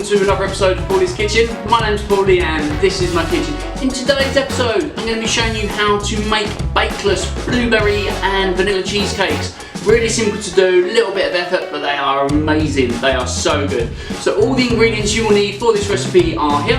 to another episode of Paulie's Kitchen. My name's Paulie and this is my kitchen. In today's episode, I'm going to be showing you how to make bakeless blueberry and vanilla cheesecakes. Really simple to do, little bit of effort, but they are amazing. They are so good. So all the ingredients you will need for this recipe are here.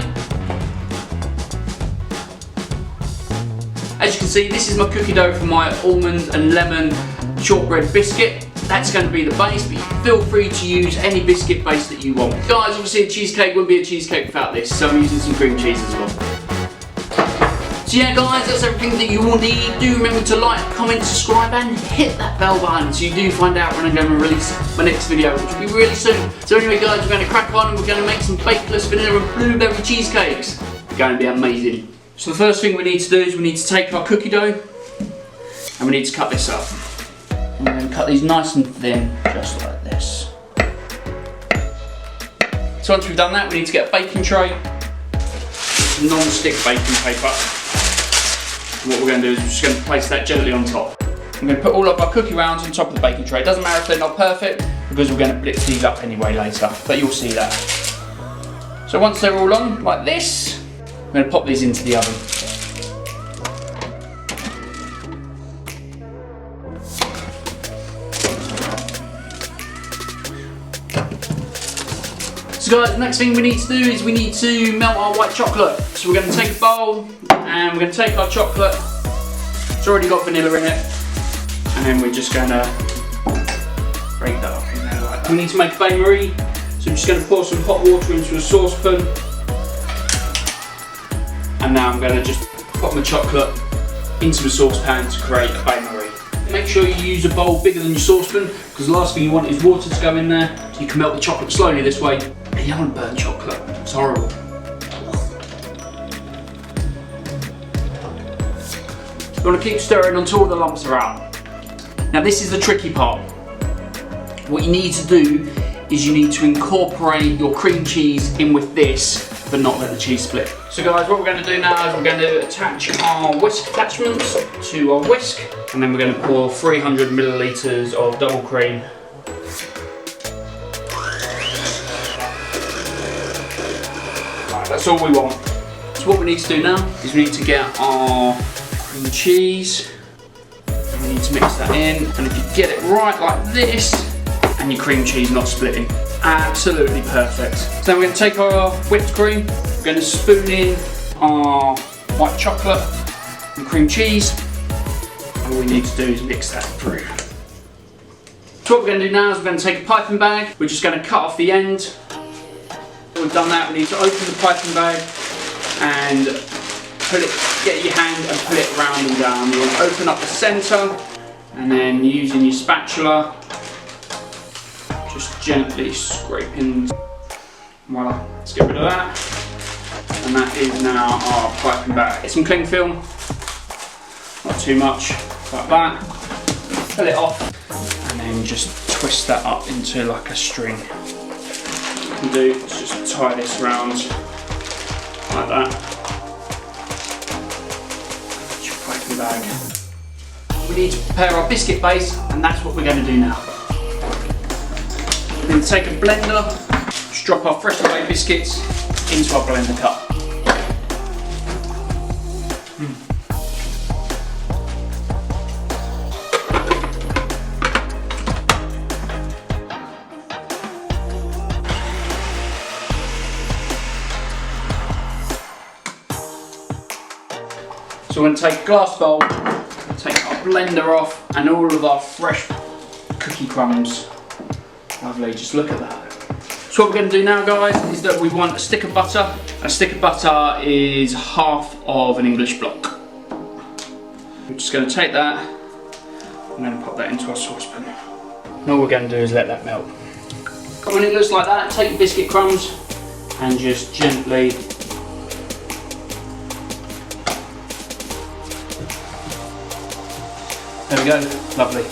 As you can see, this is my cookie dough for my almond and lemon shortbread biscuit. That's going to be the base, but you can feel free to use any biscuit base that you want. Guys, obviously a cheesecake wouldn't be a cheesecake without this, so I'm using some cream cheese as well. So yeah guys, that's everything that you will need. Do remember to like, comment, subscribe and hit that bell button so you do find out when I'm going to release my next video, which will be really soon. So anyway guys, we're going to crack on and we're going to make some bakeless vanilla and blueberry cheesecakes. It's going to be amazing. So the first thing we need to do is we need to take our cookie dough and we need to cut this up. I'm going to cut these nice and thin, just like this. So once we've done that, we need to get a baking tray, some non-stick baking paper. And what we're going to do is we're just going to place that gently on top. I'm going to put all of our cookie rounds on top of the baking tray. It doesn't matter if they're not perfect, because we're going to blitz these up anyway later, but you'll see that. So once they're all on, like this, I'm going to pop these into the oven. So guys, the next thing we need to do is we need to melt our white chocolate. So we're going to take a bowl and we're going to take our chocolate. It's already got vanilla in it. And then we're just going to break that up in there like that. We need to make a bain-marie. So I'm just going to pour some hot water into a saucepan. And now I'm going to just pop my chocolate into the saucepan to create a bain-marie. Make sure you use a bowl bigger than your saucepan, because the last thing you want is water to go in there. So you can melt the chocolate slowly this way. And you don't want burnt chocolate, it's horrible. You want to keep stirring until all the lumps are out. Now this is the tricky part. What you need to do is you need to incorporate your cream cheese in with this, but not let the cheese split. So guys, what we're going to do now is we're going to attach our whisk attachments to our whisk, and then we're going to pour 300 millilitres of double cream. Right, that's all we want. So what we need to do now is we need to get our cream cheese, and we need to mix that in, and if you get it right like this, and your cream cheese not splitting, absolutely perfect. So then we're going to take our whipped cream, we're going to spoon in our white chocolate and cream cheese. All we need to do is mix that through. So what we're going to do now is we're going to take a piping bag, we're just going to cut off the end. When we've done that, we need to open the piping bag and get your hand and pull it round and down. You want to open up the centre and then using your spatula, just gently scraping. Voila, let's get rid of that. And that is now our piping bag. Get some cling film, not too much, like that. Pull it off, and then just twist that up into like a string. What you can do is just tie this round like that. That's your piping bag. We need to prepare our biscuit base, and that's what we're going to do now. We're going to take a blender, just drop our freshly made biscuits into our blender cup. So we're going to take a glass bowl, take our blender off, and all of our fresh cookie crumbs. Lovely, just look at that. So what we're going to do now guys is that we want a stick of butter. A stick of butter is half of an English block. We're just going to take that, I'm going to pop that into our saucepan. And all we're going to do is let that melt. When it looks like that, take your biscuit crumbs and just gently there we go, lovely.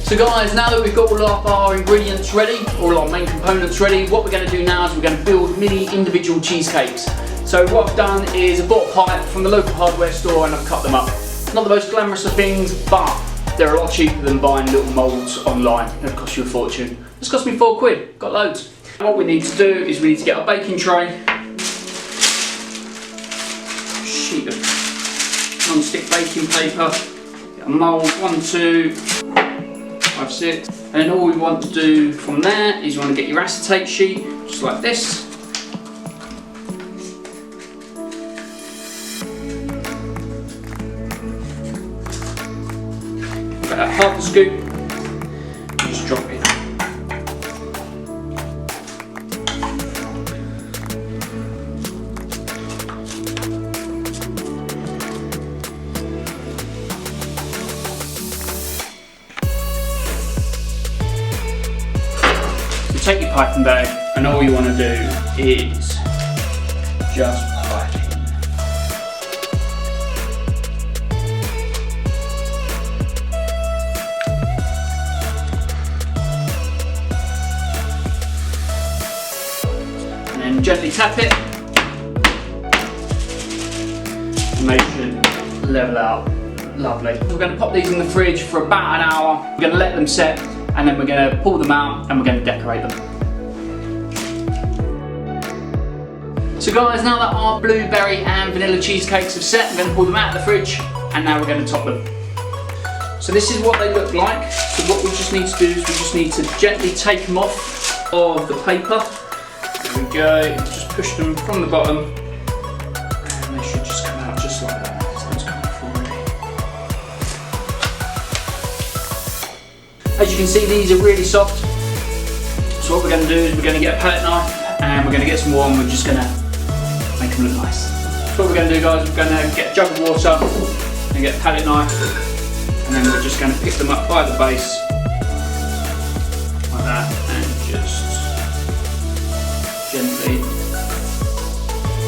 So guys, now that we've got all of our ingredients ready, all our main components ready, what we're going to do now is we're going to build mini individual cheesecakes. So what I've done is I bought a pipe from the local hardware store and I've cut them up. Not the most glamorous of things, but they're a lot cheaper than buying little moulds online. They'll cost you a fortune. It's cost me £4, got loads. What we need to do is we need to get our baking tray, sheet of non-stick baking paper, get a mould, 1, 2, 5, 6, and then all we want to do from there is you want to get your acetate sheet, just like this. About half a scoop, and just drop it. Take your piping bag and all you want to do is just pipe in. And then gently tap it and they should level out. Lovely. We're going to pop these in the fridge for about an hour. We're going to let them set and then we're going to pull them out and we're going to decorate them. So guys, now that our blueberry and vanilla cheesecakes have set, I'm going to pull them out of the fridge and now we're going to top them. So this is what they look like. So what we just need to do is we just need to gently take them off of the paper. There we go, just push them from the bottom and they should just come out just like that. As you can see, these are really soft. So what we're going to do is we're going to get a palette knife and we're going to get some water and we're just going to make them look nice. So what we're going to do, guys, we're going to get a jug of water and get a palette knife and then we're just going to pick them up by the base like that and just gently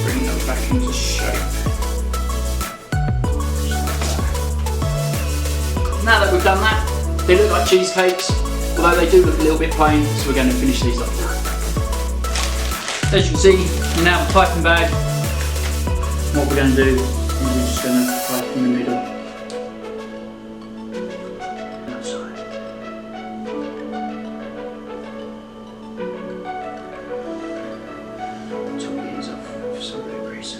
bring them back into shape. Just like that. Now that we've done that, they look like cheesecakes, although they do look a little bit plain, so we're going to finish these off now. As you can see, we now have a piping bag. What we're going to do is we're just going to pipe in the middle. Outside. Top these off with some blueberries.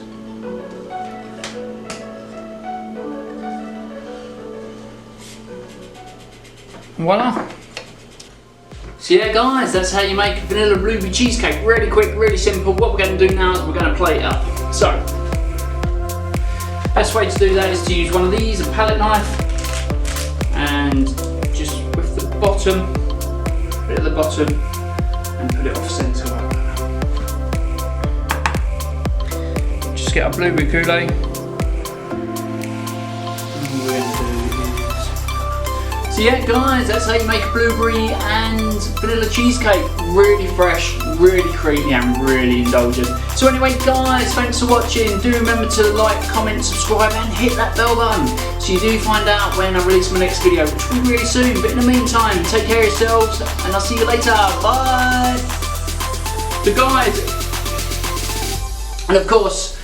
Voila! So yeah guys, that's how you make a vanilla blueberry cheesecake. Really quick, really simple. What we're going to do now is we're going to plate it up. So, best way to do that is to use one of these, a palette knife, and just with the bottom, put it at the bottom and put it off centre like that. Just get our blueberry coulis. So yeah guys, that's how you make a blueberry and vanilla cheesecake. Really fresh, really creamy and really indulgent. So anyway guys, thanks for watching. Do remember to like, comment, subscribe and hit that bell button so you do find out when I release my next video, which will be really soon. But in the meantime, take care of yourselves and I'll see you later. Bye! So guys, and of course,